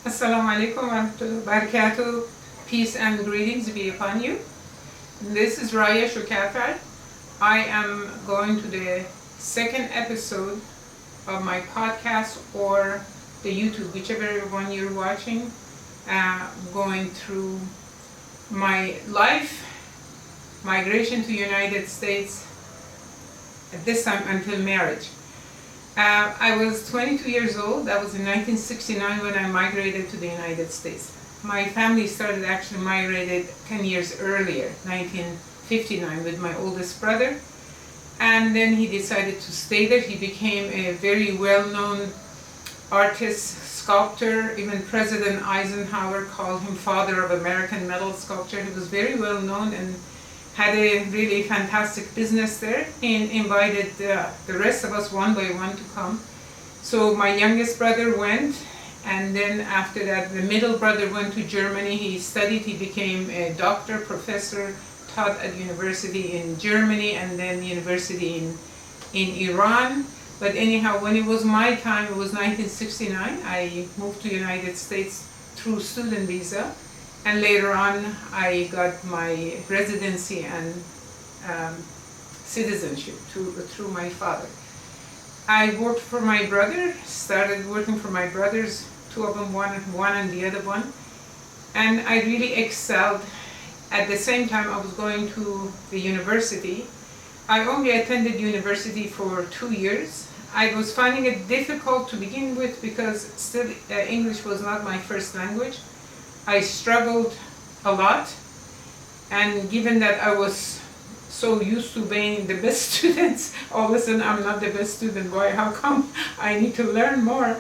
Assalamu alaikum wa rahmatullahi wa barakatuh. Peace and greetings be upon you. This is Raya Shukafar. I am going to the second episode of my podcast or the YouTube, whichever one you're watching, going through my life, migration to United States, at this time until marriage. I was 22 years old. That was in 1969 when I migrated to the United States. My family started actually migrated 10 years earlier, 1959, with my oldest brother. And then he decided to stay there. He became a very well-known artist, sculptor. Even President Eisenhower called him father of American metal sculpture. He was very well known and had a really fantastic business there, and invited the rest of us one by one to come. So my youngest brother went, and then after that the middle brother went to Germany. He studied, he became a doctor, professor, taught at university in Germany and then university in Iran. But anyhow, when it was my time, it was 1969, I moved to United States through student visa. And later on, I got my residency and citizenship through my father. I worked for my brother, started working for my brothers, two of them, one and the other one. And I really excelled. At the same time, I was going to the university. I only attended university for 2 years. I was finding it difficult to begin with because still English was not my first language. I struggled a lot, and given that I was so used to being the best students, all of a sudden I'm not the best student. Why? How come I need to learn more?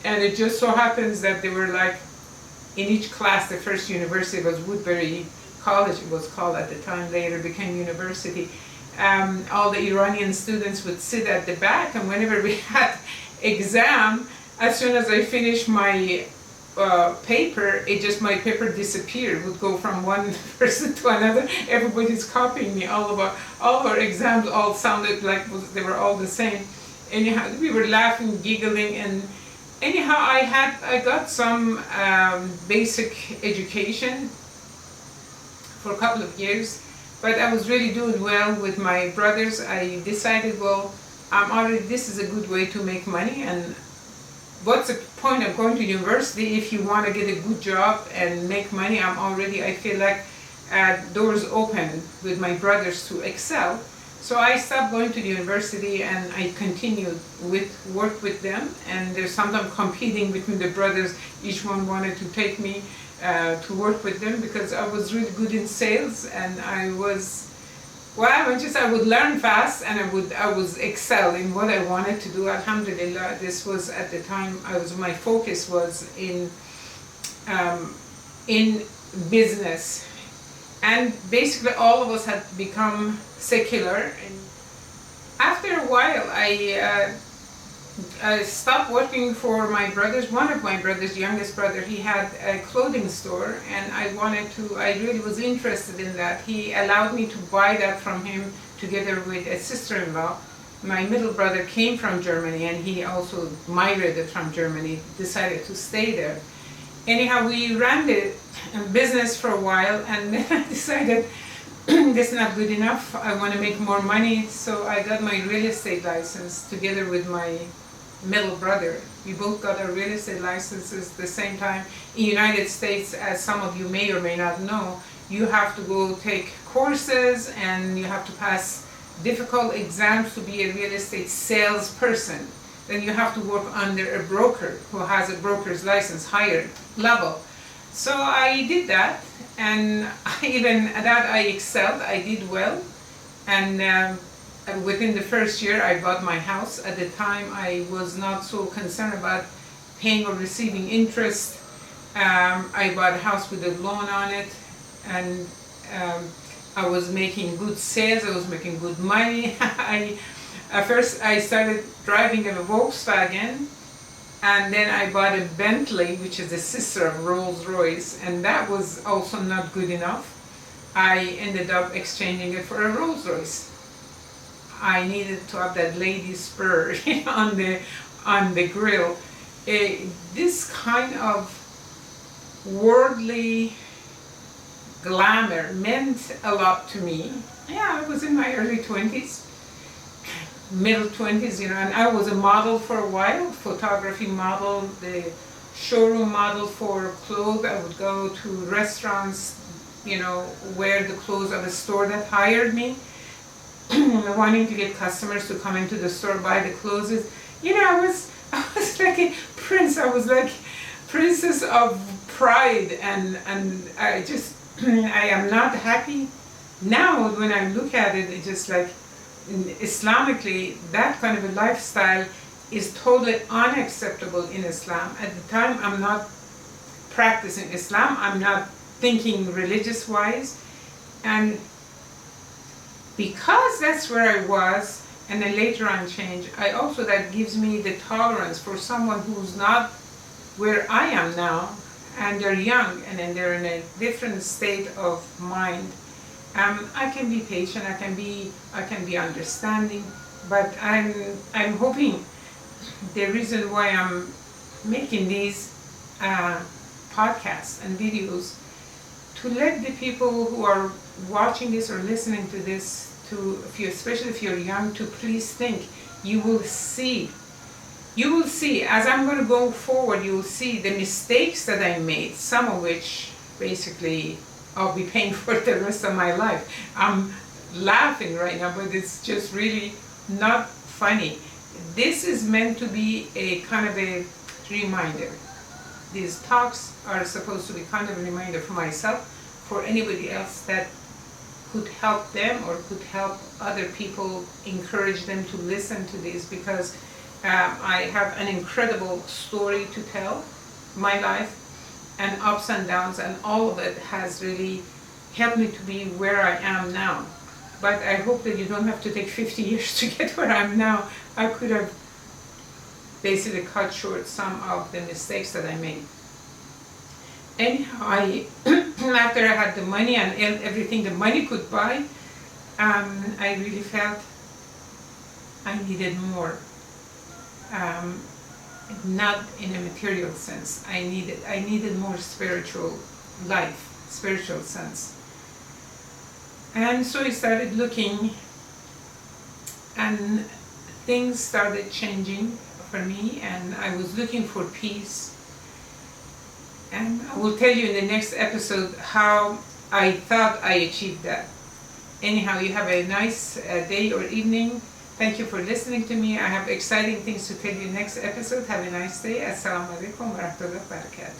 And it just so happens that they were like, in each class, the first university was Woodbury College, it was called at the time, later became university. All the Iranian students would sit at the back, and whenever we had exam, as soon as I finished my paper, my paper disappeared, would go from one person to another. Everybody's copying me. All of our exams all sounded like they were all the same. Anyhow, we were laughing, giggling, and anyhow, I got some basic education for a couple of years, but I was really doing well with my brothers. I decided, well, this is a good way to make money, and what's the point of going to university if you want to get a good job and make money? I feel like doors open with my brothers to excel. So I stopped going to the university and I continued work with them, and there's sometimes competing between the brothers. Each one wanted to take me to work with them because I was really good in sales, and I would learn fast, and I was excel in what I wanted to do. Alhamdulillah, this was at the time my focus was in business, and basically all of us had become secular. And after a while, I stopped working for my brothers. One of my brothers, youngest brother, he had a clothing store, and I really was interested in that. He allowed me to buy that from him together with a sister-in-law. My middle brother came from Germany, and he also migrated from Germany, decided to stay there. Anyhow, we ran the business for a while, and then I decided this is not good enough. I want to make more money, so I got my real estate license together with my middle brother. We both got our real estate licenses at the same time. In the United States, as some of you may or may not know, you have to go take courses and you have to pass difficult exams to be a real estate salesperson. Then you have to work under a broker who has a broker's license, higher level. So I did that, and even at that I excelled. I did well, and within the first year I bought my house. At the time I was not so concerned about paying or receiving interest. I bought a house with a loan on it, and I was making good sales, I was making good money. First I started driving a Volkswagen, and then I bought a Bentley, which is the sister of Rolls-Royce, and that was also not good enough. I ended up exchanging it for a Rolls-Royce. I needed to have that lady spur on the grill. This kind of worldly glamour meant a lot to me. Yeah, I was in my early 20s, middle 20s, and I was a model for a while, photography model, the showroom model for clothes. I would go to restaurants, wear the clothes of a store that hired me, wanting to get customers to come into the store, buy the clothes. I was like a prince. I was like princess of pride, and I just I am not happy now when I look at it. It's just like Islamically, that kind of a lifestyle is totally unacceptable in Islam. At the time, I'm not practicing Islam. I'm not thinking religious wise, and because that's where I was, and then later on changed, that gives me the tolerance for someone who's not where I am now, and they're young, and then they're in a different state of mind. I can be patient, I can be understanding, but I'm hoping the reason why I'm making these podcasts and videos to let the people who are watching this or listening to this, especially if you're young, to please think. You will see as I'm going to go forward, you will see the mistakes that I made, some of which basically I'll be paying for the rest of my life. I'm laughing right now, but it's just really not funny. This is meant to be a kind of a reminder. These talks are supposed to be kind of a reminder for myself, for anybody else that could help them or could help other people, encourage them to listen to this, because I have an incredible story to tell, my life, and ups and downs, and all of it has really helped me to be where I am now. But I hope that you don't have to take 50 years to get where I am now. I could have basically cut short some of the mistakes that I made. Anyhow, after I had the money and everything the money could buy, I really felt I needed more. Not in a material sense. I needed more spiritual sense. And so I started looking, and things started changing for me, and I was looking for peace. And I will tell you in the next episode how I thought I achieved that. Anyhow, you have a nice day or evening. Thank you for listening to me. I have exciting things to tell you next episode. Have a nice day. Assalamu alaikum wa rahmatullahi wa barakatuh.